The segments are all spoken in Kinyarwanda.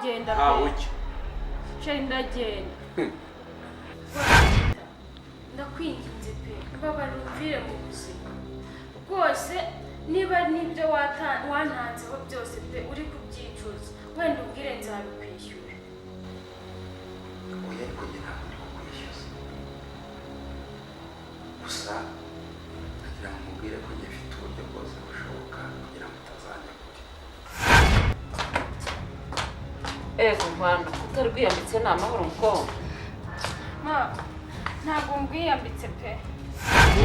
ndagenda ndakwinginze pe mbabarira umvire mu buzima rwose niba nibyo wantanzeho byose pe uri kubyicuza wenda ubwire nzabikwishyura. oya ariko njye ntabwo ndi kukwishyuza gusa nagira ngo mubwire ko njye mfite uburyo bwose bushoboka kugira ngo utazajya kure. ego mwana utari rwiyambitse ni amahoro mukobwa. Ma ntabwo mbwiyambitse pe.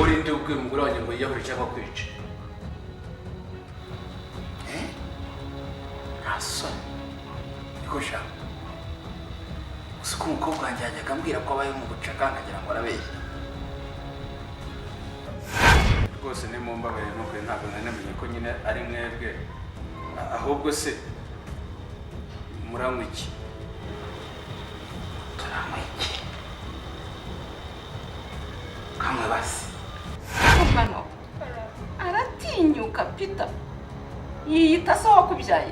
urinde ubwira umugore wanjye ngo yiyahure cyangwa kwica. nta soni niko shaka gusa ko umukobwa wanjye yajyaga ambwira ko abaye mu bucaka nkagira ngo arabeshya. rwose nimumbabarire n'ukuri ntabwo nari namenye ko nyine ari mwebwe ahubwo se muranywa iki? turanywa iki kamwe basi. Hano aratinyuka Peter yiyita se wakubyaye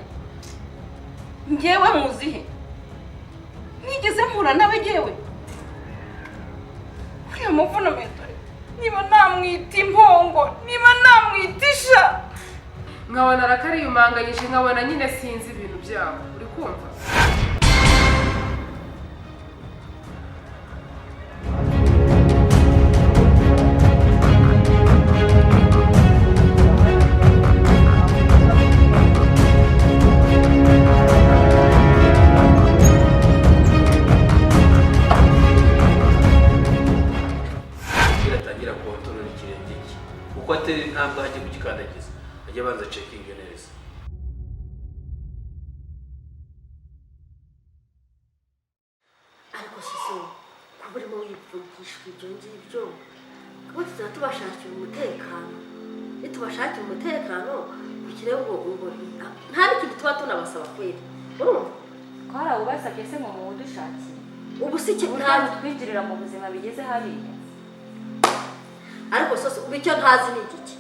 ngewe muzihe nigeze mpura nawe ngewe uriya muvuno metore niba namwita impongo niba namwita isha nkabona arakariyumanganyije nkabona nyine sinzi ibintu byabo uri kumva. ntabwo ajya kugikandagiza ajya abanza cekinge neza. ariko sisi kuba urimo wivugishwa ibyo ngibyo kuba tuzaba tubashakira umutekano nitubashakira umutekano kugira ngo nta n'ikintu tuba tunabasaba kwera urumva twarawubasabye se ngo muwudushakiye ubu si ntabwo twinjirira mu buzima bigeze hariya. ariko sose ubu icyo ntazi ni igiki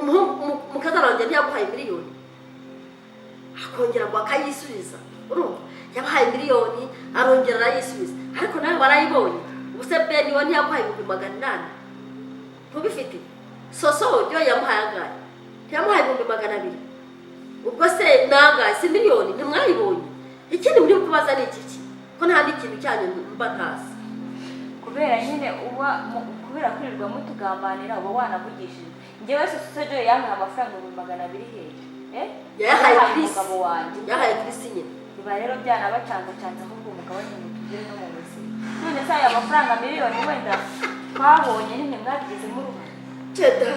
umukazana wanjye ntiyaguhaye miliyoni akongera ngo akayisubiza urumva yabahaye miliyoni arongera arayisubiza ariko nawe warayibonye ubu se beni we ntiyaguhaye 800 ntubifite soso yo yamuhaye angahe ntiyamuhaye 200 ubwo se nangahe si miliyoni ntimwayibonye ikindi muri kubaza ni iki ko nta n'ikintu cyanyu mba ntazi kubera nyine uba kubera kwirirwa mutugambanira uba wanavugishije njyewe soso yo yamuhaye amafaranga 200 yahaye Chris umugabo wanjye yahaye Chris nyine biba rero byanabacangacanza ahubwo umugabo nyine mutugire no mu buzima none se aya mafaranga miliyoni wenda twabonye nyine mwabigezemo uruhare ceda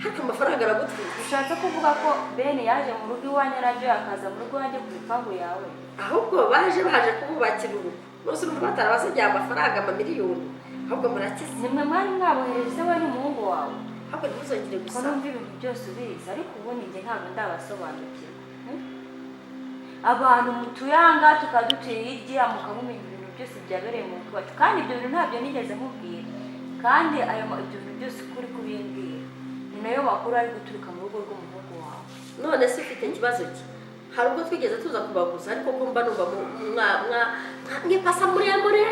haka amafaranga aragutwika ushatse kuvuga ko Ben yaje mu rugo iwanjye naryo yakaza mu rugo wanjye ku ipangu yawe ahubwo baje kububakira urugo nose urumva batarabasajya amafaranga amamiliyoni ahubwo murakize nimwe mwari mwabohereje we n'umuhungu wawe ahubwo ntuzongere ko gusa numva ibintu byose ubizi ariko ubundi njye ntabwo ndabasobanukira abantu mutuyanga tukadutera hirya mukamumenya ibintu byose byabereye mu rugo wacu kandi ibyo bintu ntabyo nigeze nkubwira kandi ibyo bintu byose kuri kubimbwira ni nayo makuru ari guturuka mu rugo rw'umuhungu wawe. none se ufite ikibazo ki hari ubwo twigeze tuza kubaguza ariko kumva numva nk'ipasa muremure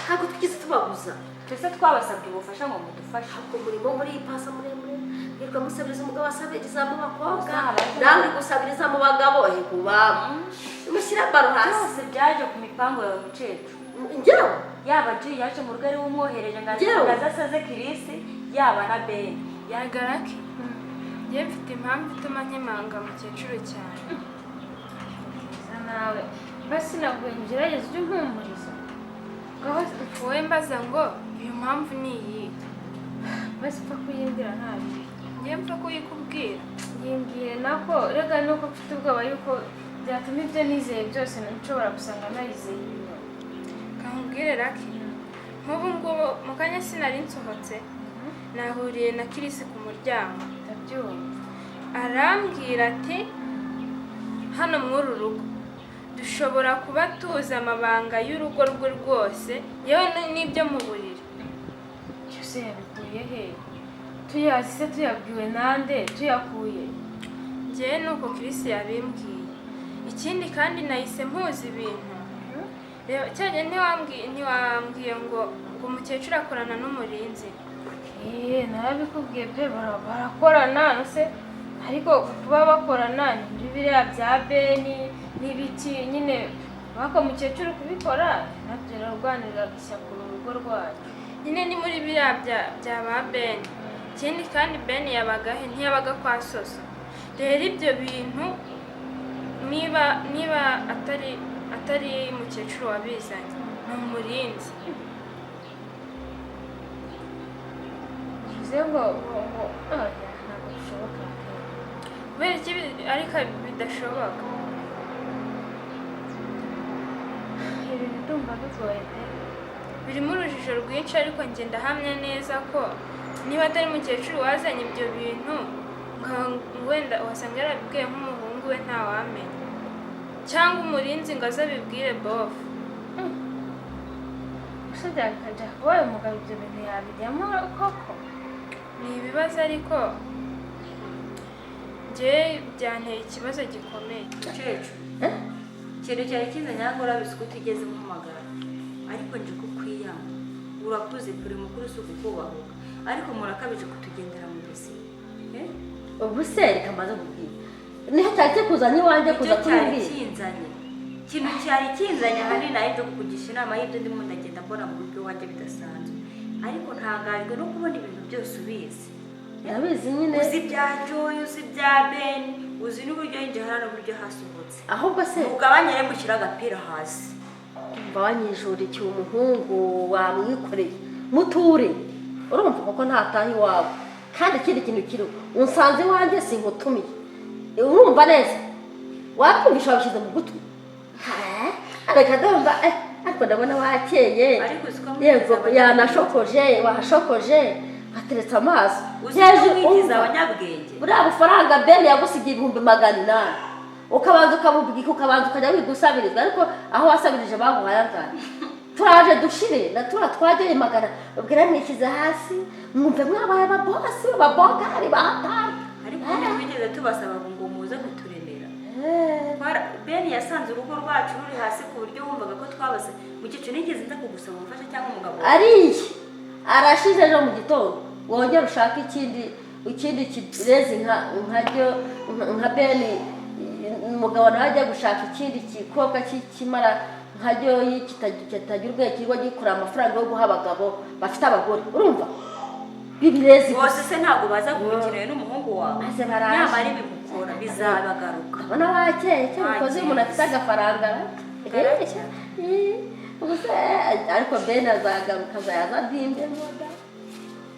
ntabwo twigeze tubaguza twese twabasabye ubufasha ngo mudufashe ubwo murimo muri ipasa muremure mwirwa musabiriza umugabo asabiriza mu bakobwa nawe gusabiriza mu bagabo kuba mushyira baro hasi byose byaje ku mipango yawe mucecu njyewe yaba G yaje mu rugo ari umwohereje ngaza asaze Kirisi yaba na Ben yagarake njye mfite impamvu ituma nkemanga mukecuru cyane nawe basi naguye ngerageza ujye umpumuriza ngaho wowe mbaza ngo iyo mpamvu ni iyi basi upfa kuyimbwira ntabwo njye mpfa kuyikubwira yimbwire nako rega nuko mfite ubwoba yuko byatuma ibyo nizeye byose nshobora gusanga narizeye ibintu kamubwire raki nk'ubu ngubu mu kanya sinari nsohotse nahuriye na Kirisi ku muryango ndabyumva arambwira ati hano mw'uru rugo dushobora kuba tuzi amabanga y'urugo rwe rwose yewe n'ibyo mu buriri byose yabikuye he tuyazi se tuyabwiwe nande tuyakuye njyewe nuko Kirisi yabimbwiye ikindi kandi nahise mpuza ibintu reba cyane ntiwambwiye ngo umukecuru akorana n'umurinzi. Narabikubwiye pe barakorana se ariko kuba bakorana ni biriya bya beni n'ibiki nyine baka mukecuru kubikora nabyo rarwanirira gushyakura urugo rwacu nyine ni muri biriya bya ba beni. Ikindi kandi beni yabagahe ntiyabaga kwa soso. Rero ibyo bintu niba atari mukecuru wabizanye ni umurinzi. Ngo ntabwo bishoboka kubera iki ariko bidashoboka ibi ndumva bigoye pe birimo urujijo rwinshi ariko njye ndahamya neza ko niba atari mukecuru wazanye ibyo bintu wenda wasanga yarabibwiye nk'umuhungu we ntawamenya cyangwa umurinzi ngo aze abibwire bofu. gusa byakajya kuba uyu mugabo ibyo bintu yabijyamo koko ni ibibazo ariko njye byanteye ikibazo gikomeye. Cece ikintu cyari kizanye aho urabizi ko utigeze umuhamagara ariko nje kukwiyama urakuze kuri mukuru si ukukubahuka ariko murakabije kutugendera mu buzima. ubu se reka maze kubwira niho cyari kikuzanye iwanjye kuza cyari kinzanye ikintu cyari kinzanye ahanini nayo byo kukugisha inama y'ibyo ndimo ndagenda mbona mu buryo wanjye bidasanzwe ariko ntangajwe no kubona ibintu byose ubizi. Yabizi nyine uzi ibya Joy uzi ibya Ben uzi n'uburyo yinjiye hano n'uburyo hasohotse ahubwo se ugabanyire mushyira agapira hasi umva wanyijurikiye umuhungu wamwikoreye muture urumva kuko ntataha iwawe kandi ikindi kintu kiriho unsanze iwanjye sinkutumiye urumva neza wakumvisha wabishyize mu gutwi reka ndumva ariko ndabona wakeye yego yanashokoje washokoje ateretse amaso uziza abanyabwenge buriya bufaranga Ben yagusigiye 200,000 ukabanza ukabubwika ukabanza ukajya wigusabirizwa ariko aho wasabirije baguhaye angana turaje dushire na twageye magana ubwira mwishyize hasi mwumve mwabaye ababosi babogari bahatari ariko twigeze tubasaba ngo muze kuturemera. Ben yasanze urugo rwacu ruri hasi ku buryo wumvaga ko twabase mu cyiciro nigeze nza kugusaba umufasha cyangwa umugabo ariye arashize ejo mu gitondo wongera ushaka ikindi kirezi nka Ben umugabo nawe ajya gushaka ikindi gikobwa cy'ikimara nkajyo kitagira ubwenge kirwa gikura amafaranga yo guha abagabo bafite abagore urumva bibirezi bose se ntabwo baza kubikirana n'umuhungu wawe nyama ari bimukora bizabagaruka abana wakeye cyo ukoze umuntu afite agafaranga ariko Ben azagaruka azayaza bimbe moda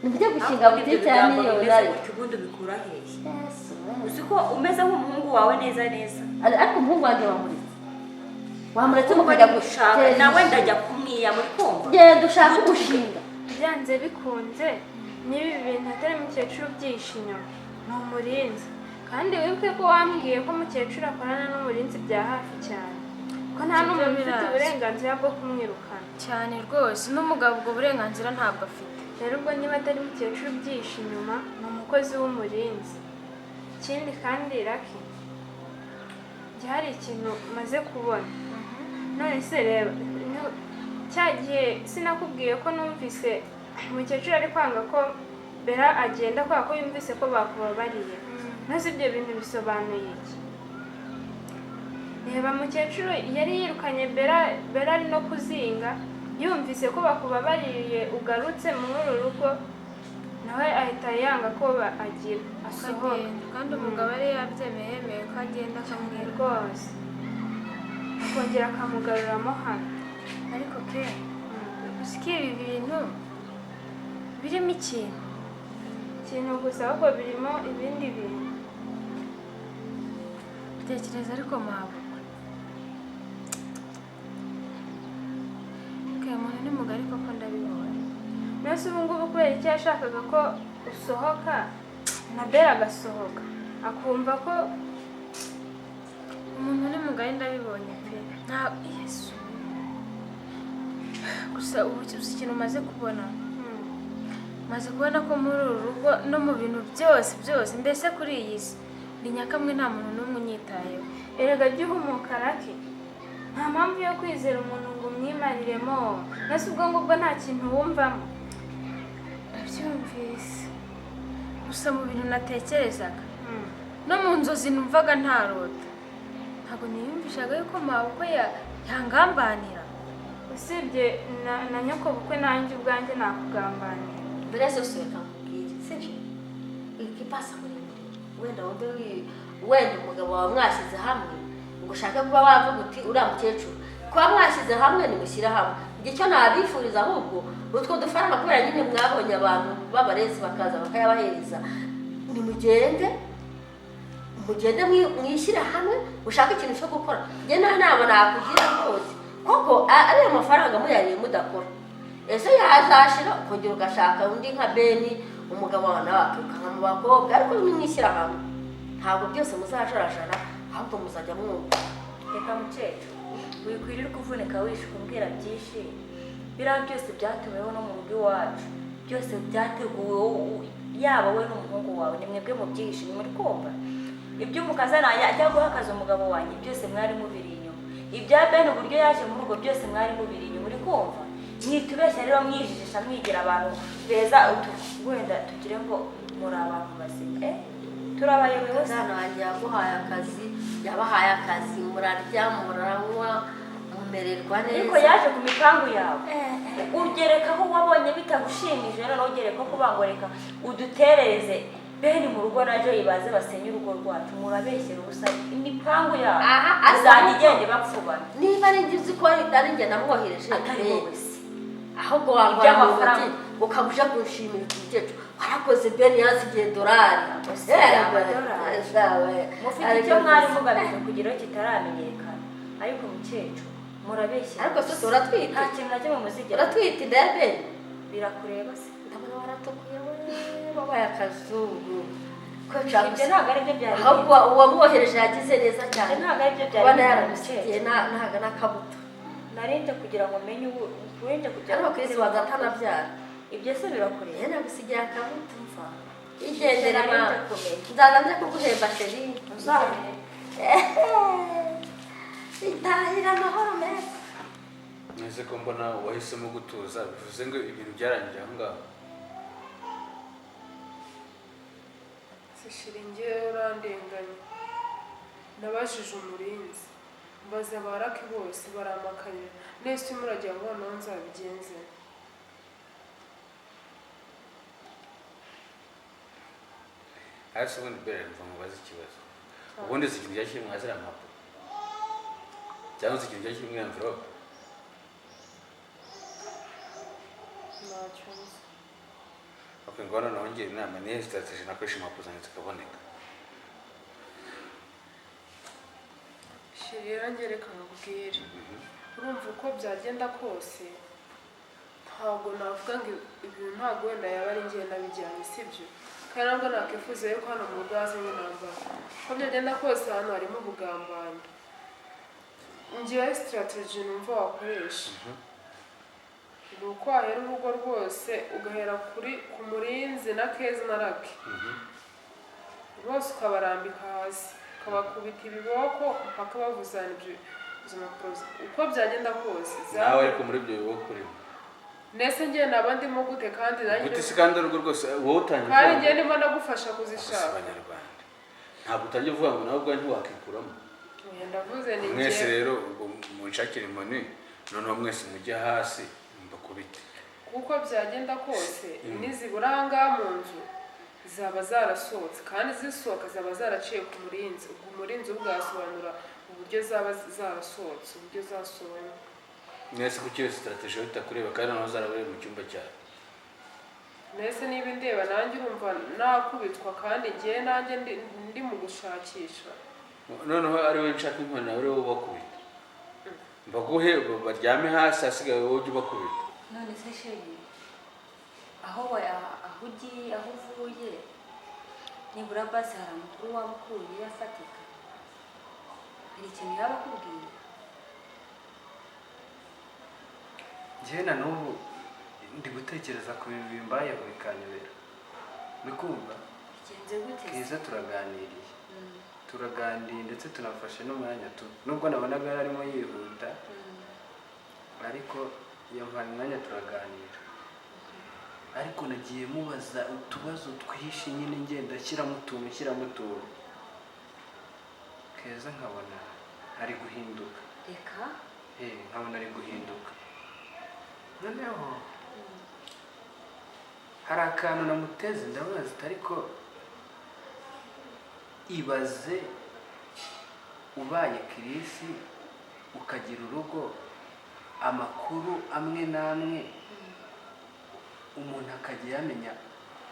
nibyo gushinga buti cyane miliyoni ubundi bikura hehe uzi ko umeze nk'umuhungu wawe neza ariko umuhungu wanjye wamuretse mukajya gushaka nawe ndajya kumwiya muri kumva genda ushaka gushinga byanze bikunze niba ibintu atari mukecuru byishe inyuma ni umurinzi kandi wibuke ko wambwiye ko mukecuru akorana n'umurinzi bya hafi cyane ko nta n'umuntu ufite uburenganzira bwo kumwirukana cyane rwose n'umugabo ubwo burenganzira ntabwo afite. Rero ubwo niba atari mukecuru byishe inyuma ni umukozi w'umurinzi. Ikindi kandi Lucky hari ikintu maze kubona none se reba cya gihe sinakubwiye ko numvise umukecuru ari kwanga ko Bella agenda kubera ko yumvise ko bakubabariye maze ibyo bintu bisobanuye iki? Reba mukecuru yari yirukanye Bella ari no kuzinga yumvise ko bakubabariye ugarutse muri uru rugo nawe ahita yanga ko agira asohoka kandi umugabo yari yabyemeye yemeye ko agenda akamwira rwose akongera akamugaruramo hano ariko ke usiki ibi bintu birimo ikintu gusa ahubwo birimo ibindi bintu tekereza ariko mabo umuntu ni mugari koko ndabibonye mbese ubu ngubu kubera icyo yashakaga ko usohoka na Bella agasohoka akumva ko umuntu ni mugari ndabibonye pe nta Yesu gusa ubu ikintu umaze kubona maze kubona ko muri uru rugo no mu bintu byose mbese kuri iyi si ndi nyakamwe nta muntu n'umwe unyitayeho. Erega jya uhumuka Raki, nta mpamvu yo kwizera umuntu ngo umwimariremo, mbese ubwo ngubwo nta kintu wumvamo. Ndabyumvise, gusa mu bintu natekerezaga no mu nzozi numvaga ntarota, ntabwo niyumvishaga yuko mabukwe yangambanira, usibye na nyoko bukwe nanjye ubwanjye nakugambanira. mbere zose reka nkubwire sibyo ikipasa muri wenda wenda umugabo wawe mwashyize hamwe ngo ushake kuba wavuga uti uriya mukecuru kuba mwashyize hamwe nimushyira hamwe. Icyo nabifuriza ahubwo utwo dufaranga kubera nyine mwabonye abantu b'abarezi bakaza bakayabahereza, nimugende mwishyire hamwe ushake ikintu cyo gukora. Njye nawe ntabwo nakugira rwose kuko ariya mafaranga muyariye mudakora, ese yazashira ukongera ugashaka undi nka Beni umugabo wawe nawe akirukanka mu bakobwa, ariko nimwishyira hamwe ntabwo byose muzajorajara ahubwo muzajya mwumva. Reka mukecuru wikwirirwa kuvunika wishuka umbwira byinshi, biriya byose byatuweho no mu rugo iwacu, byose byateguwe yaba we n'umuhungu wawe, ni mwebwe mu byinshi ni muri kumva. Ibyo umukazana ajya guha akazi umugabo wanjye byose mwari mubiri inyuma, ibya Bene uburyo yaje mu rugo byose mwari mubiri inyuma, muri kumva. Mwitubeshya rero mwijijisha mwigira abantu beza wenda tugire ngo muri abantu bazima. Turabayobewe. Umwana wanjye yabahaye akazi murarya muranywa mumererwa neza, ariko yaje ku mipangu yawe ugerekaho wabonye bitagushimije, noneho ugerekaho kubangoreka uduterereze Bene mu rugo na Joy baze basenye urugo rwacu. Murabeshyera ubusa, imipangu yawe azajya igende bapfubana. niba ari njye uzi ko ari njye namwohereje Atari wowe se, ahubwo wambara amafaranga ukabuja gushimira umukecuru warakoze Bene yasigiye dolari. mufite icyo mwari mugamije kugira ngo kitaramenyekana, ariko mukecuru murabeshya. ariko se uratwite, nta kintu na kimwe muzigera. uratwite Bene Birakureba se, ndabona waratukuye wabaye akazungu. ibyo ntabwo ari byo byari ahubwo uwamwohereje yagize neza cyane, ntabwo ari byo byari kubona yaragusigiye ntaga n'akabuto. narinde kugira ngo menye wende kugira ariko Chris wagatanabyara ibyo se birakureba. yena gusigiye akabuto mva igendere mama, nzaza nje kuguhemba sheri Uzabone. itahira amahoro meza. neze ko mbona wahisemo gutuza, bivuze ngo ibintu byarangiye aho ngaho. Sishiringiye urandenganya, nabajije umurinzi mbaza baraki bose baramakanira, nese muragira ngo noneho nzabigenze. hasi ubundi Bene mva mubaze ikibazo, ubundi si ikintu cyashyiriwe mwazira mpapuro cyangwa si ikintu cyashyiriwe envelope? Ntacyo nzi. Okay, ngo noneho ngira inama niyo strategy nakoresha impapuro zanjye zikaboneka. Shirira ngereka nkubwire, urumva uko byagenda kose ntabwo navuga ngo ibintu ntabwo wenda yaba ari njye nabijyanye, sibyo? Kandi ntabwo nakwifuza yuko hano mu rugo hazanye intambara. Uko byagenda kose hano harimo ubugambanyi. Ngewe strategy numva wakoresha ni uko wahera urugo rwose ugahera ku murinzi na Keza na Raki, bose ukabarambika hasi ukabakubita ibiboko mpaka bavuzana izo mpapuro. Uko byagenda kose nawe ariko muri ibyo biboko urimo nese njye naba ndimo gute kandi nanjye gute se kandi urugo rwose wowe utangiye kandi njye ndimo ndagufasha kuzishaka. Abanyarwanda ntabwo utangiye uvuga ngo nawe ubwanjye wakikuramo. Ndavuze ni njye mwese rero munshakire inkoni noneho mwese mujye hasi mbakubite. kuko byagenda kose nizibura ahangaha mu nzu zaba zarasohotse, kandi zisohoka zaba zaraciye ku murinzi. ubwo umurinzi ubwasobanura uburyo zaba zarasohotse, uburyo zasohoye. mwese kuko iyo strategy yo itakureba kandi naho zarabere mu cyumba cyawe. Nese niba indeba nanjye urumva nakubitwa kandi njye nanjye ndi mu gushakisha. noneho ari we nshaka inkoni nawe wowe ubakubita mbaguhe baryame hasi hasigaye wowe ujye ubakubita. none se sheri aho ugiye aho uvuye nibura basi hari amakuru waba ukuye afatika, hari ikintu yaba akubwiye? njyewe na n'ubu ndi gutekereza ku bintu bimbayeho bikanyobera, uri kumva? Genze gute? Keza turaganiriye. Turaganiriye ndetse tunafashe n'umwanya nubwo nabonaga yarimo yihuta ariko yampaye umwanya turaganira. Ariko nagiye mubaza utubazo twishi nyine ngenda shyiramo utuntu. Keza nkabona ari guhinduka. Reka nkabona ari guhinduka. Noneho hari akantu namuteze ndabaza ariko ibaze ubaye Kirisi ukagira urugo amakuru amwe n'amwe umuntu akajya yamenya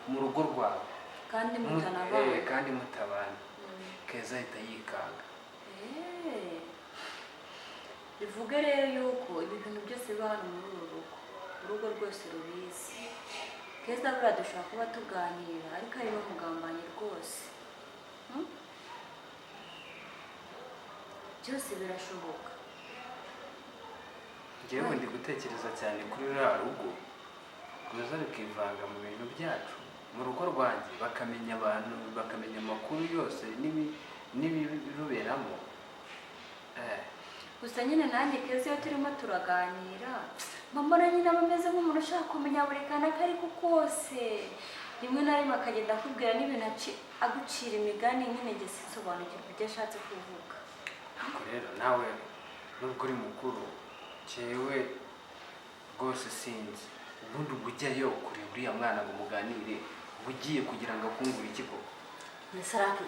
mu rugo rwawe kandi mutanabana. kandi mutabana. Keza ahita yikanga. Bivuge rero yuko ibintu byose biba hano muri uru rugo rwose rubizi. Keza buriya dushobora kuba tuganira ariko ari bamugambanyi rwose. Byose birashoboka. Njyewe ndi gutekereza cyane kuri ruriya rugo ruza rukivanga mu bintu byacu mu rugo rwanjye bakamenya abantu bakamenya amakuru yose n'ibiruberamo. Gusa nyine nanjye Keza iyo turimo turaganira mbona nyine bameze nk'umuntu ushaka kumenya buri kantu ako ariko kose. Rimwe na rimwe akagenda akubwira n'ibintu agucira imigani nyine njye sinsobanukirwa ibyo ashatse kuvuga. Ariko rero nawe nubwo uri mukuru cyewe rwose sinzi ubundi ujyayo kuri uriya mwana ngo muganire ugiye kugira ngo akungure iki koko? Saraki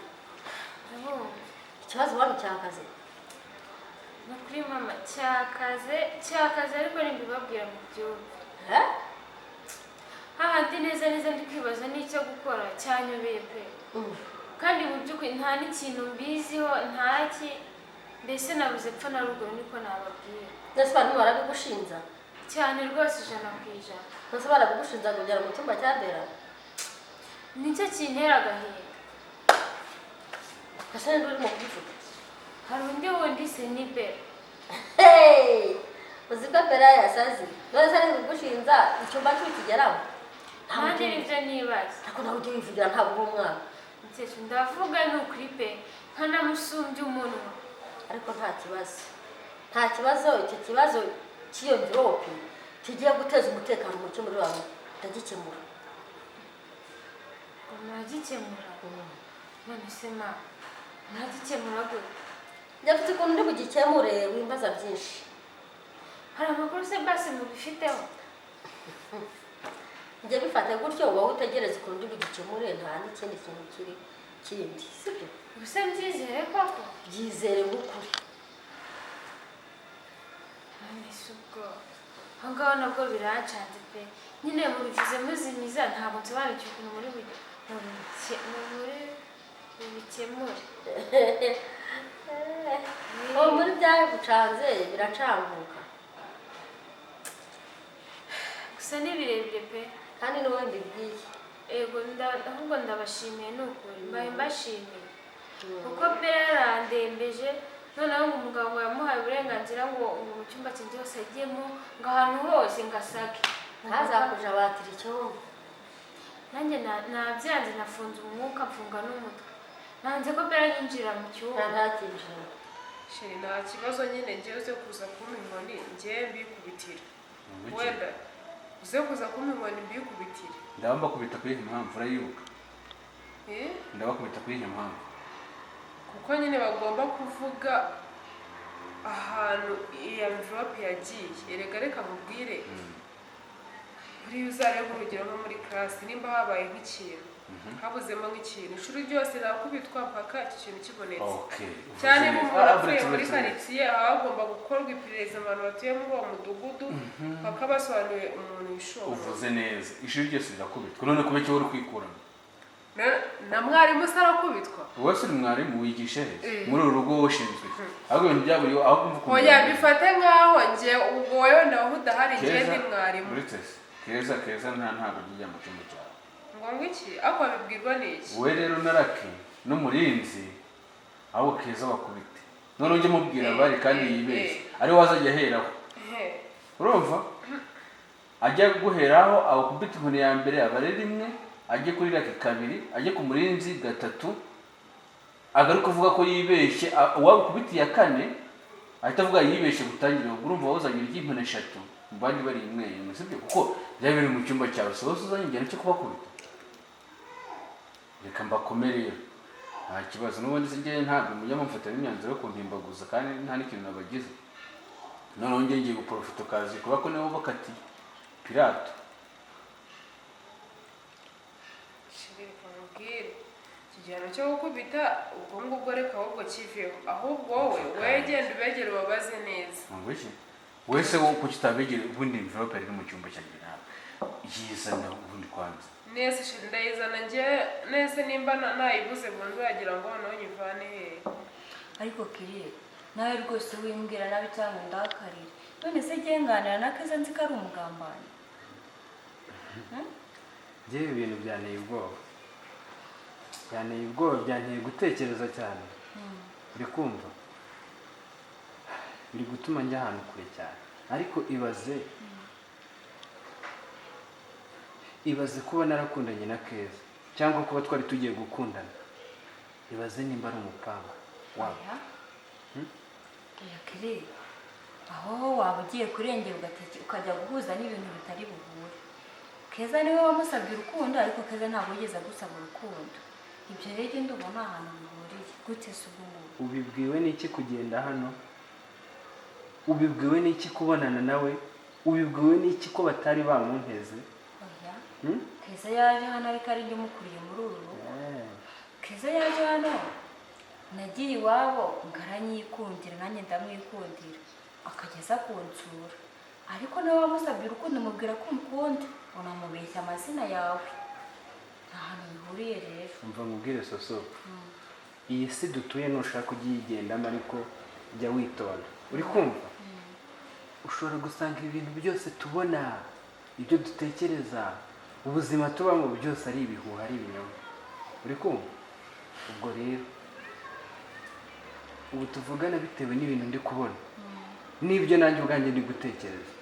ikibazo wari cyakaze no kuri mama cyakaze ariko nimbibabwira mu byumve. Hahandi neza ndi kwibaza n'icyo gukora cyanyobeye pe. Kandi mu by'ukuri nta n'ikintu mbiziho ntaki, mbese nabuze epfo na ruguru niko nababwira. Ndetse abantu barabigushinja cyane rwose 100%. ndetse barabigushinja kugera mu cyumba cya Bera. Nicyo kintera agahinda. Kase ndi mu kuvuga Hari undi wundi se ni Bera. Uziko Bera yasazi ndetse ari kugushinja icyumba cy'ikigeraho. Kandi nibyo nibaza. Ariko nawe ujye wivugira ntabwo uri umwana. Nsetse ndavuga ni ukuri pe nkanamusumbya umunwa. Ariko nta kibazo icyo kibazo cy'iyo mvirope kigiye guteza umutekano muke muri wawe ndagikemura. Nagikemura? None se ma nagikemura gute? Ndafite ukuntu ndi bugikemure wimbaza byinshi. Hari amakuru se basi mubifiteho? Njye bifate gutyo wowe utegereze ukuntu ndi bugikemure nta n'ikindi kintu kindi sibyo? Ubuse mbyizere koko? Byizere nk'ukuri. Ubwo aho ngaho nabwo birancanze pe. Nyine mubivuze muzimiza ntabwo nsobanukiwe ukuntu muri bikemure. Muri byagucanze biracanguka. Gusa ni birebire pe. Kandi n'uwe mbibwiye. Ego ahubwo ndabashimiye n'ukuri mbaye mbashimiye. Kuko Bera yarandembeje noneho ngo umugabo yamuhaye uburenganzira ngo mu cyumba cye cyose ajyemo ngo ahantu hose ngasake. Ntazakuja batira icyumba. Nanjye nabyanze nafunze umwuka mfunga n'umutwe. Nanze ko Bera yinjira mu cyumba. Ntakinjira. Sheri nta kibazo nyine ngewe uze kuza kumpa inkoni ngewe mbikubitira. Wenda uze kuza kumpa inkoni mbikubitira. Ndabakubita kuri iyi mpamvu urayibuka? Ndabakubita kuri iyi mpamvu kuko nyine bagomba kuvuga ahantu iya envelope yagiye. Erega reka mubwire buriya uzareba urugero nko muri class nimba habaye nk'ikintu habuzemo nk'ikintu ishuri ryose nakubitwa mpaka iki kintu kibonetse. Cyane nk'umuntu apfuye muri karitsiye haba hagomba gukorwa iperereza abantu batuye muri uwo mudugudu paka basobanuriye umuntu wishoboye. Uvuze neza ishuri ryose rirakubitwa none kuba icyo uri kwikuramo na mwarimu se arakubitwa? Wowe uri mwarimu wigisha he muri uru rugo ushinzwe ahubwo ibintu byaburiye aho kumva oya bifate nkaho njye ubwo wowe ndaho udahari njye ndi mwarimu. Keza ntabwo ajya mu cyumba cyawe ngo iki ako babibwirwa n'iki? wowe rero narake n'umurinzi aho Keza bakubite none ujye mubwira bari kandi yibeshye ari wazajya aheraho urumva ajya guheraho akubita inkoni ya mbere abare rimwe ajye kuri raki kabiri ajye ku murinzi gatatu agaruka kuvuga ko yibeshye uwabukubitiye iya kane ahita avuga yibeshye gutangira ubwo urumva wazanye iry'impene 3 mu bandi bari imwe sibyo kuko byari biri mu cyumba cyawe so wose uzanye igihano cyo kubakubita reka mbakomereye nta kibazo n'ubundi sinjye ntabwo mujya mumfatira imyanzuro yo kuntimbaguza kandi nta n'ikintu nabagize noneho njye ngiye guprofita ukazi kuba ko nibo bakatiye Pilato shirika mubwire igihano cyo gukubita ubwo ngubwo reka ahubwo kiveho ahubwo wowe wegenda ubegere ubabaze neza ngwiki wese wo kukitabegere ubundi envelope iri mu cyumba cyanjye nawe yizana ubundi kwanza nese shiri ndayizana njye nese nimba nayibuze bunzu yagira ngo noneho nyivane hehe ariko kiriye nawe rwose wimbwira nabi cyangwa ndakarire none se ngenganira na Keza nzi ko ari umugambanyi njyewe ibintu byanteye ubwoba byanteye gutekereza cyane uri kumva biri gutuma njya ahantu kure cyane ariko ibaze kuba narakundanye na Keza cyangwa kuba twari tugiye gukundana ibaze nimba ari umupanga wabo kiriye aho waba ugiye kurengera ukajya guhuza n'ibintu bitari buhure Keza niwe wamusabye urukundo ariko Keza ntabwo yigeze agusaba urukundo ibyo rero ndumva nta hantu bihuriye gute se ubwo ubibwiwe n'iki kugenda hano ubibwiwe n'iki kubonana nawe ubibwiwe n'iki ko batari bamunteze Keza yaje hano ariko ari njye umukuriye muri uru rugo Keza yaje hano nagiye iwabo ngaranyikundira nanjye ndamwikundira akageza kunsura ariko nawe wamusabye urukundo mubwira ko umukunda unamubeshya amazina yawe nta hantu bihuriye rero umva mubwire soso iyi si dutuye nushaka ugiyigendamo ariko jya witonda uri kumva ushobora gusanga ibintu byose tubona ibyo dutekereza ubuzima tubamo byose ari ibihuha ari ibinyoma uri kumva ubwo rero ubu tuvugana bitewe n'ibintu ndi kubona n'ibyo nanjye ubwanjye ndi gutekereza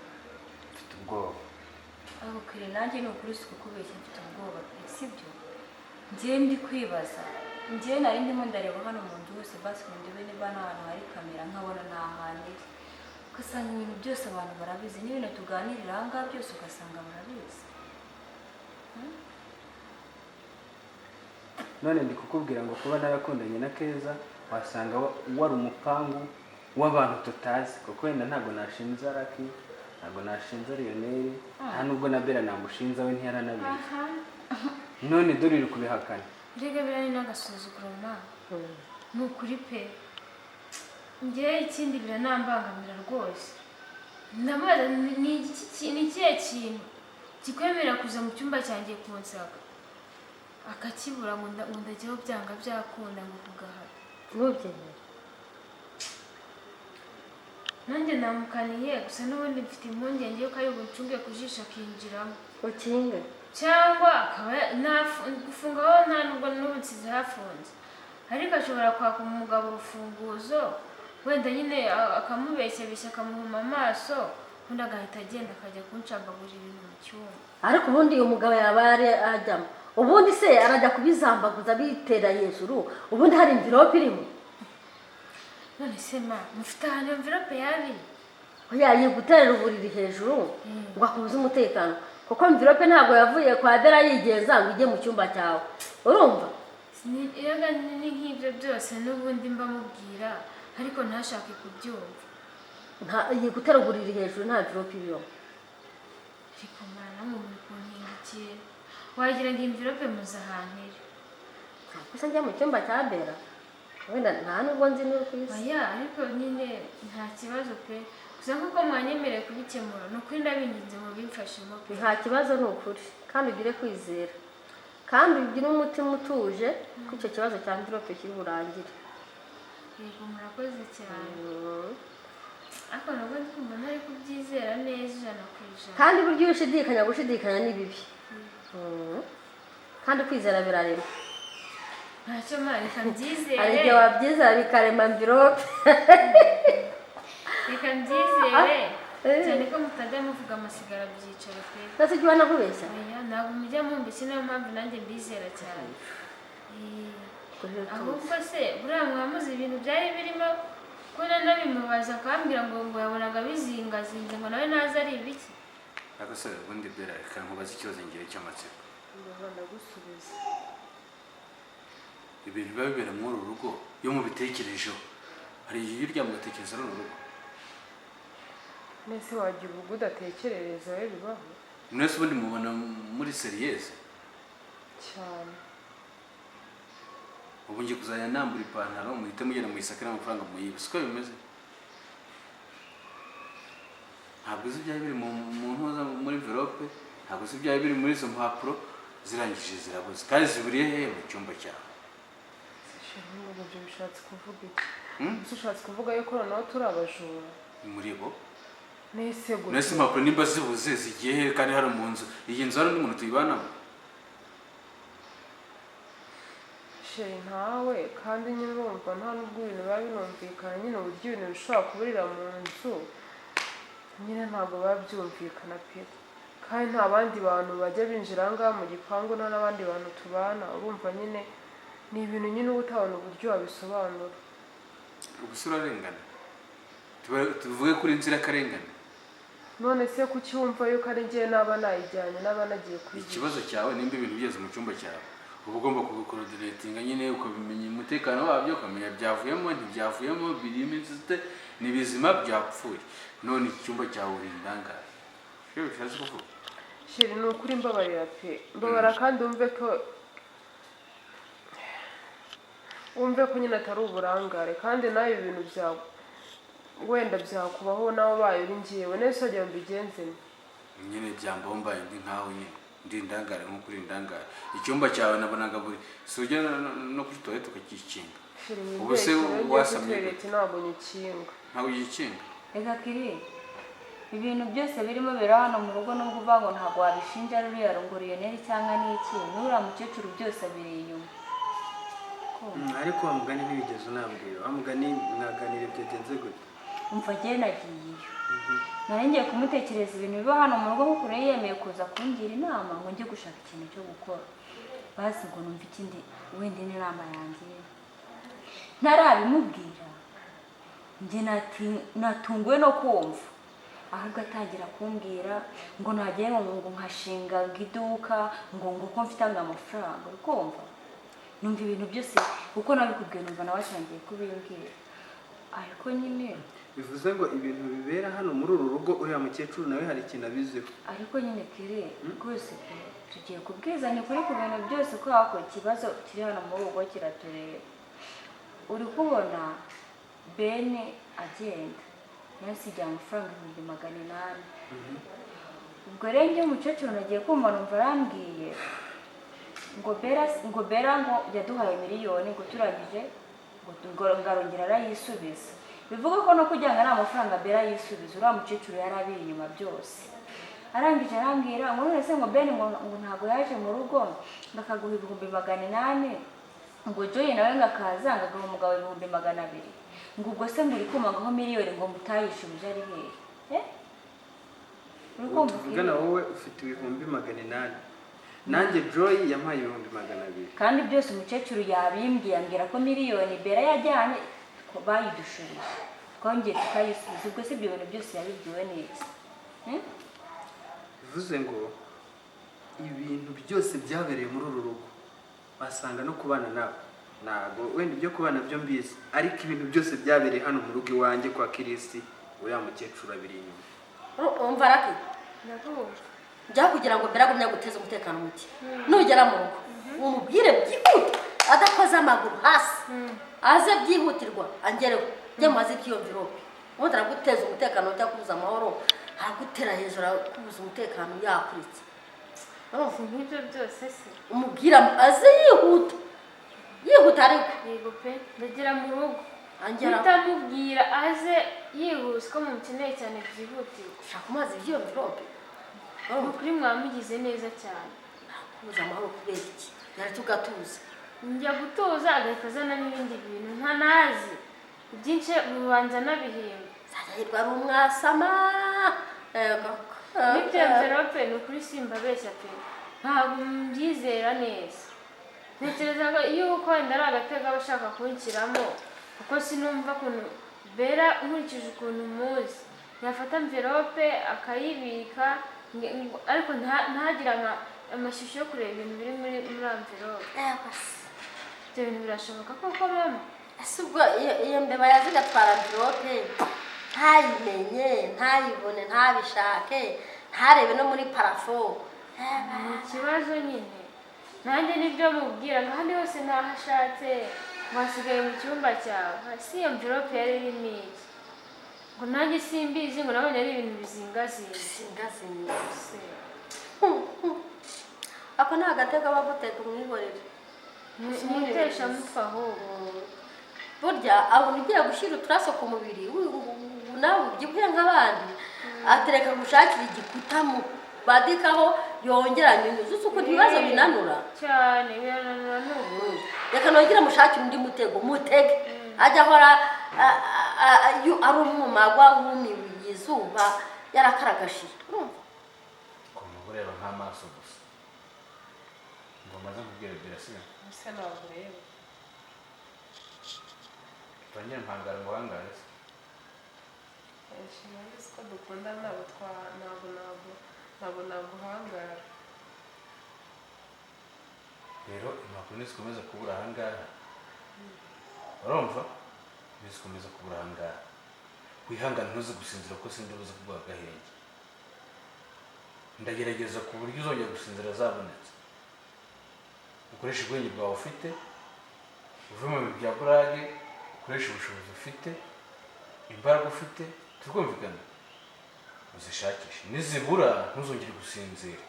mfite ubwoba aho kire nanjye ni ukuri si kukubeshya mfite ubwoba sibyo njye ndi kwibaza njye nari ndimo ndareba hano mu nzu hose basi ngo ndebe niba nta hantu hari kamera nkabona nta hantu iri ugasanga ibintu byose abantu barabizi n'ibintu tuganirira aha ngaha byose ugasanga barabizi none ndi kukubwira ngo kuba narakundanye na Keza wasanga wari umupangu w'abantu tutazi kuko wenda ntabwo nashinze Raki ntabwo nashinze Lionel nta nubwo na Bella namushinze we ntiyaranabizi none dore uri kubihakana mbega birani n'agasuzuguro ma ni ukuri pe njyewe ikindi biranambangamira rwose ndabaza ni ikihe kintu kikwemerera kuza mu cyumba cyanjye kunsaka akakibura ngo ndajyaho byanga byakunda ngo kugahara ntubyemere nanjye namukaniye gusa n'ubundi mfite impungenge yuko ari buncunge ku jisho akinjiramo ukinge cyangwa akaba gufungaho nta nubwo n'ubu nsize hafunze ariko ashobora kwaka umugabo urufunguzo wenda nyine akamubeshyabeshya akamuhuma amaso ubundi agahita agenda akajya kuncambagura ibintu mu cyumba ariko ubundi uyu mugabo yaba yari ajyamo ubundi se arajya kubizambaguza bitera hejuru ubundi hari envelope irimo none se ma mufite ahantu envelope yabiri yagiye guterera uburiri hejuru ngo akubuze umutekano kuko envelope ntabwo yavuye kwa Bella yigenza ngo ijye mu cyumba cyawe urumva iyaga ni nk'ibyo byose n'ubundi mbamubwira ariko ntashake kubyumva yagiye gutera uburiri hejuru nta envelope iriho ariko mwana muri kuntindikiye wagira ngo envelope muzahanire gusa njya mu cyumba cya Bella wenda nta nubwo nzi n'uri kuyisi oya ariko nyine nta kibazo pe gusa nk'uko mwanyemereye kubikemura ni ukuri ndabinginze mu bimfashemo pe nta kibazo ni ukuri kandi ugire kwizera kandi ugire umutima utuje ko icyo kibazo cya envelope kiri burangire yego murakoze cyane ariko nabwo ndumva ntari kubyizera neza 100%. kandi buryo ushidikanya gushidikanya ni bibi kandi kwizera birarema ntacyo mwana reka mbyizere hari igihe wabyizera bikarema envelope reka mbyizere cyane ko mutajya muvuga amasigara byicaro pe. ndetse ujya ubona nkubeshya Oya, ntabwo mujya mumbeshya, niyo mpamvu nanjye mbizera cyane. Ahubwo se buriya mwamuze ibintu byari birimo ko nanabimubaza akambwira ngo yabonaga bizingazinze ngo nawe ntazi ari ibiki. ariko se ubundi bera reka nkubaze ikibazo ngiye cy'amatsiko. ndagusubiza. Ibintu biba bibera muri uru rugo iyo mubitekerejeho hari igihe urya mugatekereza runo rugo. Nese wagira ubwo udatekerereza we bibaho mwese ubundi mubona muri seriyeze cyane. ubu ngiye kuzajya nambura ipantaro muhite mugenda muyisake n'amafaranga muyibe siko bimeze. ntabwo uzi ibyari biri mu ntuza muri envelope, ntabwo uzi ibyari biri muri izo mpapuro, zirangije zirabuze kandi ziburiye hehe mu cyumba cyawe. Ibyo bishatse kuvuga iki? Ushatse kuvuga yuko noneho turi abajura muri bo nese gute? nese impapuro nimba zibuze zigiye hehe kandi hari mu nzu, iyi nzu hari undi muntu tuyibanamo? Sheri ntawe kandi nyine urumva nta n'ubwo ibintu biba binumvikana, nyine uburyo ibintu bishobora kuburira mu nzu nyine ntabwo biba byumvikana pe. kandi nta bandi bantu bajya binjira aha ngaha mu gipangu, nta n'abandi bantu tubana. urumva nyine ni ibintu nyine uba utabona uburyo wabisobanura. Ubuse urarengana, tuvuge kuri inzirakarengane. none se kuki wumva yuko ari njyewe naba nayijyanye naba nagiye kwigisha? Ikibazo cyawe nimba ibintu bigeze mu cyumba cyawe uba ugomba kubikoroderetinga nyine ukabimenya umutekano wabyo, ukamenya byavuyemo ntibyavuyemo, birimo inzite ni bizima byapfuye. none icyumba cyawe uri indangare, ibyo bishatse kuvuga. Sheri ni ukuri mbabarira pe, mbabara kandi wumve ko nyine atari uburangare, kandi nawe ibintu byawe wenda byakubaho nawe ubaye uri njyewe nese wagira ngo mbigenze nyine byambaho mbaye ndi nkaho nyine ndi indangare nk'uko uri indangare. icyumba cyawe nabonaga buri si ujya no kuri toilette ukagikinga. ubu se wasamye ntabwo nyikinga. ntabwo ugikinga? reka kiri ibintu byose birimo biri hano mu rugo, nubwo uvuga ngo ntabwo wabishinja ruriya rungoriyoneri cyangwa n'iki, n'uriya mukecuru byose abiri inyuma. ariko wa mugani ntibigeze unambwira, wa mugani mwaganire byagenze gute? umva njyewe nagiyeyo nari ngiye kumutekereza ibintu biba hano mu rugo, kuko rero yemeye kuza kungira inama ngo njye gushaka ikintu cyo gukora. basi ngo numva ikindi wenda n'inama yanjye ntarabimubwira, njye natunguwe no kumva ahubwo atangira kumbwira ngo nagiye ngo nkashinga iduka ngo uko mfite amafaranga. ukumva numva ibintu byose uko nabikubwiye numva nawe atangiye kubimbwira, ariko nyine bivuze ngo ibintu bibera hano muri uru rugo uriya mukecuru nawe hari ikintu abiziho. ariko nyine kire rwose tugiye kubwizanya ukuri ku bintu byose, ko hako ikibazo kiri hano muri urugo kiratureba. uri kubona bene agenda yasigaye amafaranga 800. ubwo rero njye umukecuru nagiye kumva numva arambwiye ngo bera ngo yaduhaye miliyoni ngo turangije ngo ngarongera arayisubiza. bivuga ko no kugira ngo ari amafaranga bera yisubiza, uriya mukecuru yari abiri inyuma byose. arangije arambwira ngo none se ngo bene ngo ntabwo yaje mu rugo bakaguha 800, ngo joyi nawe ngakaza ngagaha umugabo 200. ngo ubwo se muri kumagaho miliyoni ngo mutayishubije ari hehe? tuvugana wowe ufite 800, nanjye joyi yampaye 200. kandi byose umukecuru yabimbwiye ambwira ko miliyoni bera yajyanye ko bayidushurije twongeye tukayisubiza. ubwo se ibyo bintu byose yabibwiwe n'iki? bivuze ngo ibintu byose byabereye muri uru rugo basanga no kubana nawe ntabwo wenda ibyo kubana byo mbizi, ariko ibintu byose byabereye hano mu rugo iwanjye kwa Kirisi uriya mukecuru abiri inyuma. umva raki njya kugira ngo mbere agumye guteza umutekano muke. nugera mu rugo umubwire byihuta adakoze amaguru hasi, aze byihutirwa angereho njye maze ibyiyumvirope. ubundi araguteza umutekano ujya kubuza amahoro, aragutera hejuru kubuza umutekano yakuritse. nk'ibyo byose se umubwira aze yihuta ariko yego pe ndagera mu rugo angera utamubwira aze yihuse ko mukeneye cyane byihutirwa. ushaka amazi ibyiyumvirope. ukuri mwamugize neza cyane. kubuza amahoro kubera iki? yari tugatuza njya gutuza agahita azana n'ibindi bintu ntanazi ibyinshi bibanza n'abihembe. zajya hirwa ari umwasama n'ibyo envelope ni ukuri simbabeshya pe ntabwo mbyizera neza ntekereza yuko wenda ari agatego aba ashaka kunshyiramo kuko sinumva ukuntu bera nkurikije ukuntu muzi yafata envelope akayibika ariko ntagire amashusho yo kureba ibintu biri muri envelope ibyo bintu birashoboka koko mama ese ubwo iyo mbeba yazi igatwara envelope ntayimenye ntayibone ntabishake ntarebe no muri parafo ni ikibazo nyine nanjye nibyo mubwira ngo ahandi hose ntahashatse wasigaye mu cyumba cyawe si iyo envelope yari irimo iki ngo nanjye simbizi ngo nabonye ari ibintu bizingazinga ako ni agatego aba aguteka umwihorere mwitesha mutwe ahubwo burya abona ugiye gushyira uturaso ku mubiri nawe ubyibuhe nk'abandi atereka gushakira igikutamu badikaho yongera nyunyuza uko ibibazo binanura cyane birananura n'ubu reka nongera mushakire undi mutego mutege ajya ahora ari umumagwa wumiwe izuba yarakaragashije ku mugureba nk'amaso gusa ngo maze kubwira birasiga ese ntabwo ureba tongera mpangara ngo wangare ntibazi ko dukunda ntabwo naguhangara rero impapuro nizikomeza kubura ahangaha urumva nizikomeza kubura ahangaha wihangane ntuze gusinzira kuko sindi buze kuguha agahenge ndagerageza ku buryo uzongera gusinzira zabonetse ukoresha ubwenge bwawe ufite uve mu bintu bya burage ukoresha ubushobozi ufite imbaraga ufite turkumvikana uzishakishe nizibura ntuzongere gusinzira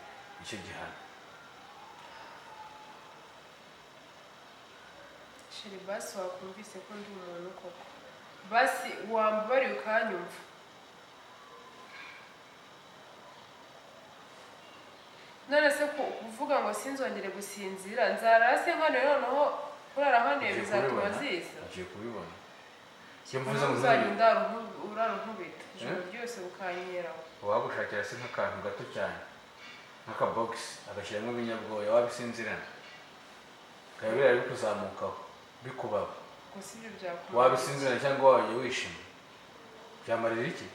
icyo gihano sheri basi wakumvise ko ndi umuntu koko basi wambabariye ukanyumva none se kuvuga ngo sinzongere gusinzira nzarara se nkano noneho kurara hano bizatuma ziza ugiye kubibona uzagenda urara unkubita ijoro ryose ukanyeraho wagushakira se nk'akantu gato cyane nk'akabogisi agashyiramo ibinyabwoya wabisinzirana kaba birari bikuzamukaho bikubaba gusa ibyo byakubaho wabisinzirana cyangwa wajya wishima byamarira iki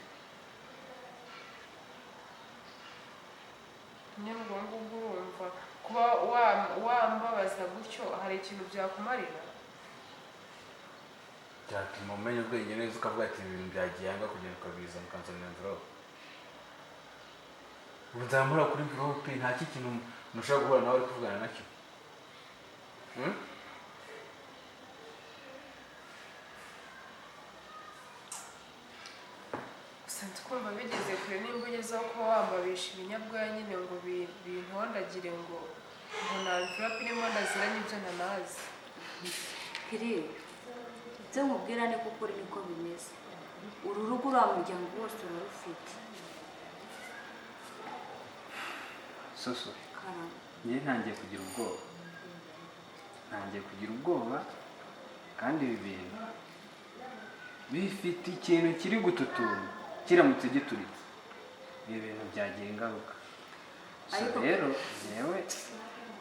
nyine ubwo ngubwo urumva kuba wambabaza gutyo hari ikintu byakumarira byatuma umenya ubwenge neza ukavuga ati ibintu byagiye hanga kugenda ukabiza mukanzanira envelope ubu nzamura kuri envelope nta kintu ushobora guhura nawe uri kuvugana nacyo gusa ndikumva bigeze kure nimba ugezeho kuba wambabisha ibinyabwoya nyine ngo bintondagire ngo nta envelope irimo ndaziranye ibyo ntanazi kiriya ibyo nkubwira ni kuko niko bimeze uru rugo uriya muryango wose urarufite soso njye ntangiye kugira ubwoba kandi ibi bintu bifite ikintu kiri gututumba kiramutse gituritse ibi bintu byagira ingaruka rero yewe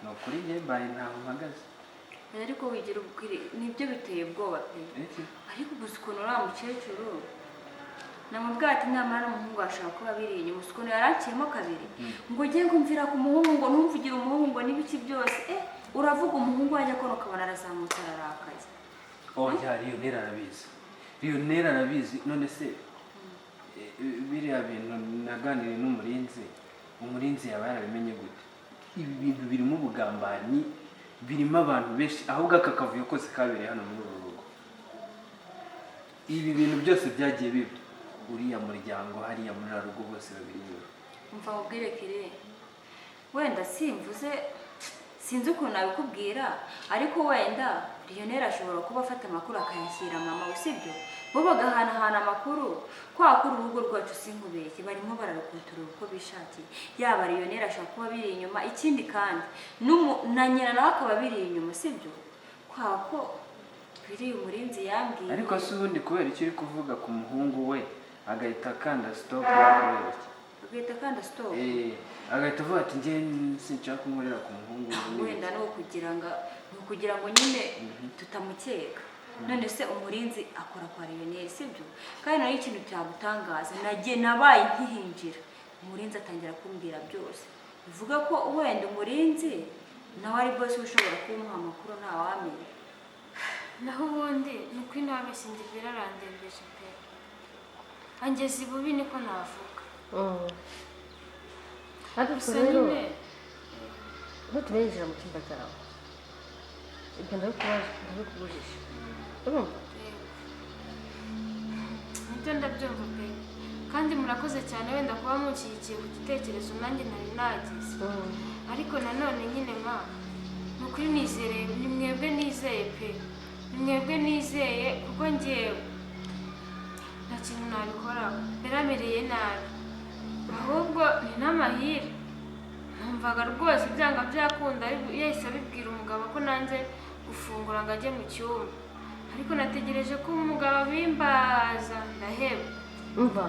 ni ukuri njye mbaye ntaho mpagaze ariko wigira ubwire nibyo biteye ubwoba pe ariko gusa ukuntu uriya mukecuru namubwira ati nyamara n'umuhungu washaka kuba biri inyuma gusa ukuntu yarakiyemo kabiri ngo ugiye kumvira ku muhungu ngo ntumvugire umuhungu ngo n'ibiki byose uravuga umuhungu wajya akora ukabona arazamutse ararakaye Lionel arabizi none se biriya bintu naganiriye umurinzi yaba yarabimenye gute ibi bintu birimo ubugambanyi birimo abantu benshi ahubwo aka kavuyo kose kabereye hano muri uru rugo ibi bintu byose byagiye biba uriya muryango hariya muri uru rugo bose babiri inyuma umva ubwire kire wenda sinzi ukuntu nabikubwira ariko wenda Lionel ashobora kuba afata amakuru akayashyira mama usibyo bo bagahanahana amakuru kwa kuri urugo rwacu sinkubeshye barimo bararukontorora uko bishakiye yaba Lionel ashobora kuba biri inyuma ikindi kandi na nyina nawe akaba biri inyuma sibyo kwa ko biri umurinzi yambwiye ariko si ubundi kubera icyo uri kuvuga ku muhungu we agahita akanda stop kubera iki ugahita kanda stop agahita avuga ati njye sinshaka kunkorera ku muhungu wenda no kugira ngo nyine tutamukeka none se umurinzi akora kwa Lionel sibyo kandi nayo ikintu cyagutangaza nabaye nkihinjira umurinzi atangira kumbwira byose bivuga ko wenda umurinzi nawe ari boss ushobora kumuha amakuru ntawamenya naho ubundi ni uko inabe singibira arandembeje pe angeze ibubi niko navuga ariko rero ntutubenjira mu cyumba cyawe ibyo ndabikubujije urumva nibyo ndabyumva pe kandi murakoze cyane wenda kuba mushyigikiye ku gitekerezo nanjye nari nagize ariko nanone nyine ma ni ukuri nizereye ni mwebwe nizeye pe ni mwebwe nizeye kuko ngewe nta kintu nabikoraho biramereye nabi ahubwo ni n'amahire numvaga rwose byanga byakunda yahise abibwira umugabo ko nanze gufungura ngo ajye mu cyumba ariko nategereje ko umugabo abimbaza ndaheba umva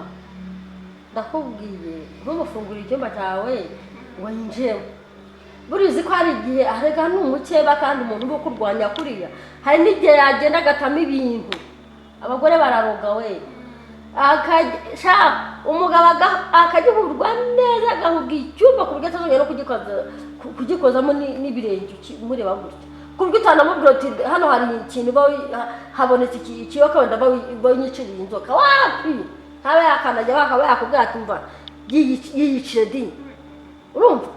ndakubwiye ntumufungure icyumba cyawe ngo yinjiremo buriya uzi ko hari igihe arega n'umukeba kandi umuntu uba kurwanya kuriya hari n'igihe yagenda agatamo ibintu abagore bararoga we umugabo akagihurwa neza agahurwa icyumba ku buryo atazongera no kugikozamo n'ibirenge mureba gutya ku buryo utanamubwira uti hano hari ikintu habonetse ikiyoka wenda banyiciriye inzoka wapi ntaba yakandagira bakaba yakubwira ati mva yiyicire dini urumva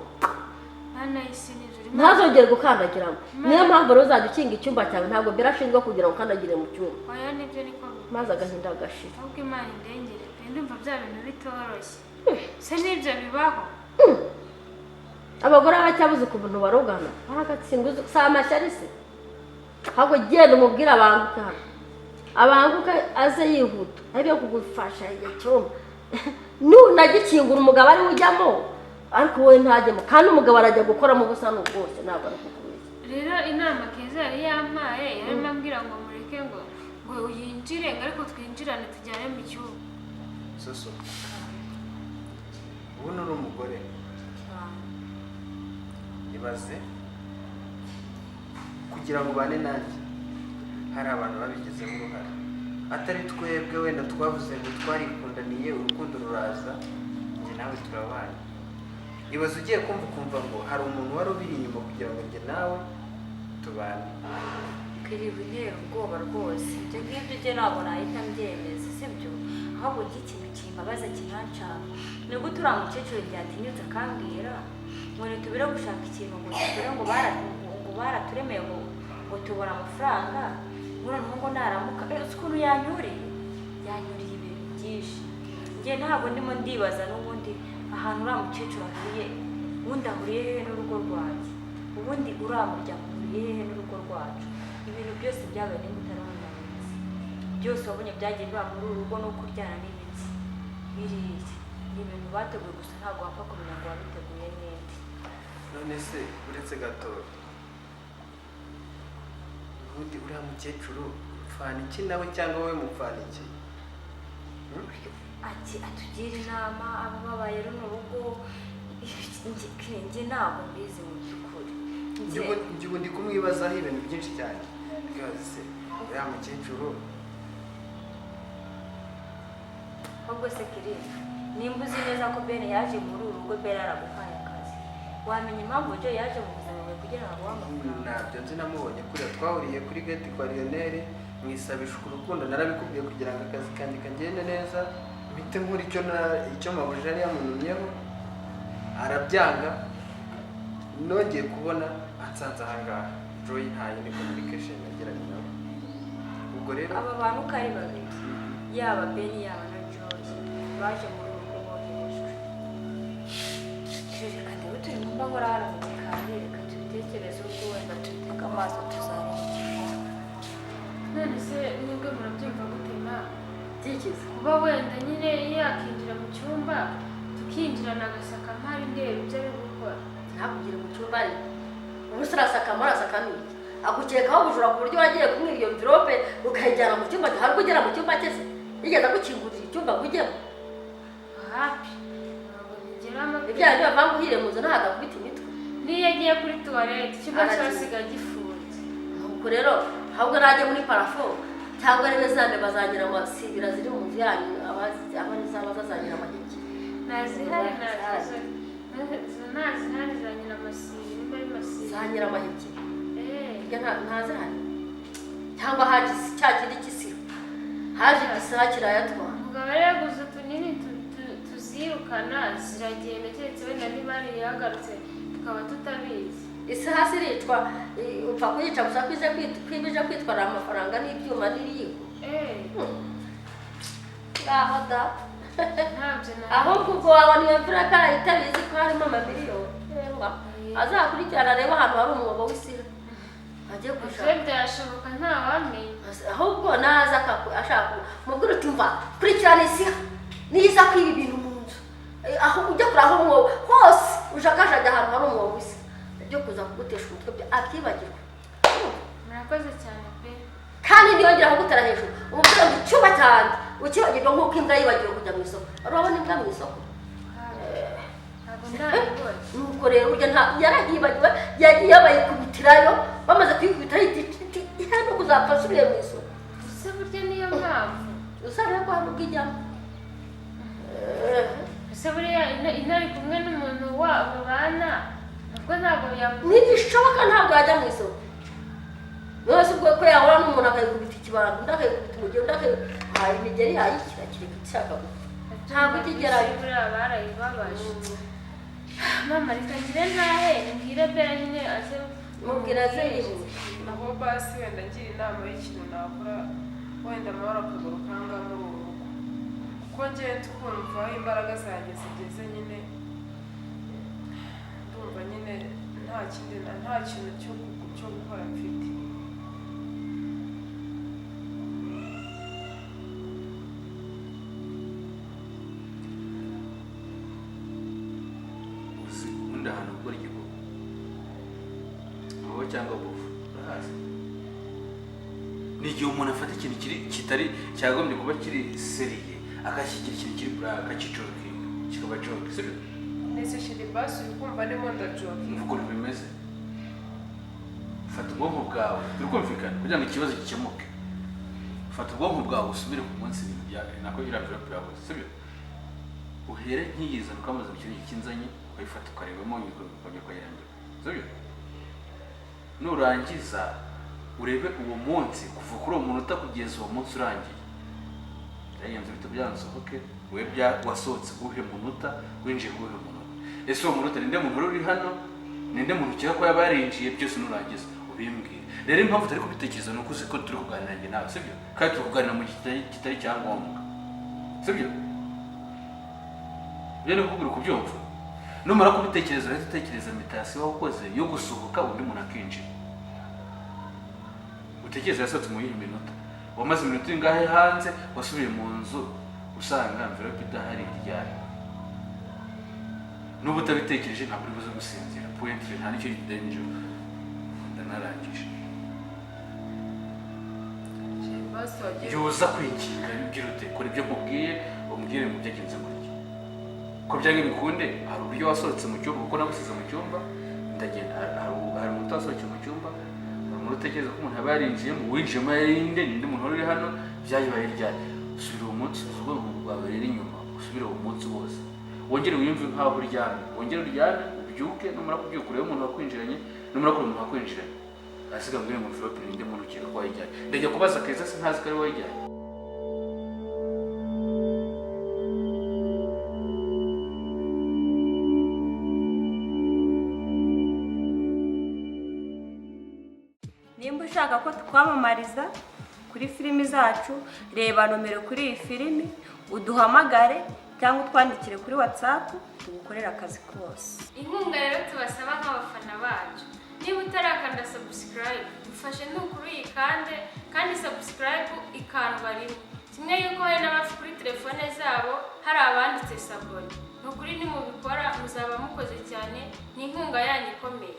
ntazongere gukandagiramo niyo mpamvu rero uzajya ukinga icyumba cyawe ntabwo birashinzwe kugira ngo ukandagire mu cyumba maze agahinda agashira ahubwo Imana indengere pe ndumva bya bintu bitoroshye se n'ibyo bibaho abagore baracyabuze ukuntu barogana baragatsindwa si amashyari se ahubwo genda umubwire abanguka aze yihuta ariyo kugufasha igihe cyumba nunagikingura umugabo ari ujyamo ariko wowe ntajyemo kandi umugabo arajya gukora mu busano bwose ntabwo ari kukubeshya rero inama Keza yari yampaye yarimo ambwira ngo mureke ngo yinjire ngo ariko twinjirane tujyane mu cyumba soso ubu uri umugore ibaze kugira ngo ubane nanjye hari abantu babigizemo uruhare atari twebwe wenda twavuze ngo twarikundaniye urukundo ruraza njye nawe turabana ibaze ugiye kumva ukumva ngo hari umuntu wari ubiri inyuma kugira ngo njye nawe tubane kwiriwe intera ubwoba rwose ibyo ngibyo ujye ntabwo nahita mbyemeza sibyo ahubwo ikintu kimbabaza kinanshaka ni gute uriya mukecuru byatinyutse akambwira ngo ntitubire gushaka ikintu ngo tubire ngo baraturemeye ngo tubona amafaranga noneho ngo naramuka uzi ukuntu yanyuriye ibintu byinshi njye ntabwo ndimo ndibaza n'ubundi ahantu uriya mukecuru ahuriye ubundi ahuriye hehe n'urugo rwanjye ubundi uriya muryango ahuriye hehe n'urugo rwacu ibintu byose byabaye n'imbutarabonetse byose wabonye byagiye biba muri uru rugo no kuryana n'ibiti biriya ni ibintu bateguye gusa ntabwo wapfa kumenya ngo wabiteguye neza none se uretse gato ubundi uriya mukecuru mfana iki nawe cyangwa wowe mupfana iki atugira inama ababaye runo rugo njye ntabwo mbizi mu by'ukuri njye ubu ndi kumwibazaho ibintu byinshi cyane rwose se uriya mukecuru ahubwo se Kirima nimba uzi neza ko Ben yaje muri uru rugo Ben araguhaye akazi wamenya impamvu Jo yaje mu buzima bwawe kugira ngo aguhe amafaranga ntabyo nzi namubonye kuriya twahuriye kuri gate kwa Lionel mwisabisha urukundo narabikubwiye kugira ngo akazi kanjye kagende neza mpite nkura icyo mabuja yari yamunumyeho arabyanga nongeye kubona ansanze ahangaha Joy nta yindi communication yagiranye nawe ubwo rero aba bantu uko ari babiri yaba Ben yaba na Joy baje muri uru rugo boherejwe reka ndebe turi mu mbahora hano mu gikari reka tubitekereze ubwo wenda tubitega amaso tuzareba none se mwebwe murabyumva gutema byikize kuba wenda nyine yakinjira mu cyumba tukinjirana agasaka mpari ndeba ibyo ari gukora ntakugire mu cyumba ari ubu se urasakamo urasakamo iki agukekaho ubujura ku buryo wagiye kumwiba iyo mvirope ukayijyana mu cyumba hari ugera mu cyumba cye se yigeze agukingurira cyumba ngo ujyemo hapi ntabwo nigeramo ibyaha bivanga uhire mu nzu ntabwo akubita imitwe niyo agiye kuri tuwarete ikigo cyasiga gifunze nuko rero ahubwo najya muri parafo cyangwa rebe zande bazangira amasibira ziri mu nzu yanyu abazaba zazangira amahiki ntazihari ntazihari zanyira amasiri nimba ari masiri zangira amahiki ntazihari cyangwa haje cya kindi kisiro haje igisira kirayatwara umugabo rero yaguze utunini tuzirukana ziragenda keretse wenda niba yagarutse tukaba tutabizi isi hasi iricwa upfa kuyica gusa kwibije kwitwara amafaranga n'ibyuma n'iriyiko ngaho da ahubwo ubwo wabona iyo mvura kandi itabizi ko harimo amamiliyoni azakurikirana areba ahantu hari umwobo w'isiha ajye gushaka byashoboka ntawamenya ahubwo naza ashaka mubwira uti mva kurikirana isiha niza kwiba ibintu mu nzu aho ujya kuri aho umwobo hose ushakashajya ahantu hari umwobo w'isiha byo kuza kugutesha umutwe abyibagirwa murakoze cyane pe kandi niyongera kugutera hejuru umubwira ngo icyuma cyanjye ukibagirwa nk'uko imbwa yibagiwe kujya mu isoko urabona imbwa mu isoko nuko rero burya yarahibagiwe yagiye bayikubitirayo bamaze kuyikubitirayo igiti ihano kuzapfa asubiye mu isoko ese burya niyo mpamvu usanga ko hano ubwijyamo ese buriya intare kumwe n'umuntu wabo babana nubwo ntabwo ntibishoboka ntabwo yajya mu isoko yose ubwo ko yahura n'umuntu akayikubita ikibando undi akayikubita umugeni undi akayikubita imigeri yayikira kireka ishaka gupfa ntabwo ikigerayo buriya barayibabaje mama reka ngire ntahe mbwire bera nyine aze mubwira aze yihuse naho basi wenda ngira inama y'ikintu nakora wenda amahoro akagaruka aha ngaha muri uru rugo kuko ngewe tukumva aho imbaraga zanjye zigeze nyine ndumva nyine nta kintu cyo gukora mfite ahantu gukora igikorwa wowe cyangwa bufu urahazi ni igihe umuntu afata ikintu kitari cyagombye kuba kiri seriye akashyikira ikintu kiri bura akakicokinga kikaba joke sibyo nese shiri basi uri kumva ndimo ndajokinga uko bimeze fata ubwonko bwawe turi kumvikana kugira ngo ikibazo gikemuke fata ubwonko bwawe usubire ku munsi ibintu byawe nako iramvira yawe sibyo uhere nkiyizana ukamaze mu kintu kinzanye ukayifata ukarebamo ukajya kuyirambira sibyo nurangiza urebe uwo munsi kuva kuri uwo munota kugeza uwo munsi urangiye byagenze bito byansohoke we wasohotse kuhe munota winjiye kuhe munota ese uwo munota ninde muntu uri hano ninde muntu ukeka ko yaba yarinjiye byose nurangiza ubimbwire rero impamvu utari kubitekereza nuko uzi ko turi kuganira njye nawe sibyo kandi turi kuganira mu gihe kitari cyangombwa sibyo ibyo ni ukubwira kubyumva numara kubitekereza urahita utekereza imitasiyo wakoze yo gusohoka undi muntu akinjira utekereza yasohotse mu yihe minota wamaze iminota ingahe hanze wasubiye mu nzu usanga mverope idahari ryari n'ubu utabitekereje ntabwo uri buze gusinzira pointre nta nicyo giteye nijoro ndanarangije yuza kwikinga ugira ute kora ibyo nkubwiye umbwire ngo byagenze gutya ko byange bikunde hari uburyo wasohotse mu cyumba kuko nagusize mu cyumba ndagenda hari umuntu wasohotse mu cyumba hari umuntu utekereza ko umuntu yaba yarinjiyemo winjiyemo yarinde ninde muntu wari uri hano byayibaye ryari usubire uwo munsi ubwonko bwawe rero inyuma usubire uwo munsi wose wongere wiyumve nk'aho uryamye wongere uryame ubyuke numara kubyuka urebe umuntu wakwinjiranye numara kureba umuntu wakwinjiranye asiga mbwire ngo mverope ninde muntu ukeka ko wayijyanye ndajya kubaza keza sintazi ko ari wayijyanye nimba ushaka ko twamamariza kuri filimi zacu reba nomero kuri iyi filimi uduhamagare cyangwa utwandikire kuri WhatsApp tugukorera akazi kose. Inkunga rero tubasaba nk'abafana bacu niba utarakanda subscribe dufashe nukuri uyikande kandi subscribe ikandwa rimwe kimwe yuko hari n'abafi kuri telefone zabo hari abanditse sabone nukuri nimubikora muzaba mukoze cyane ni inkunga yanyu ikomeye.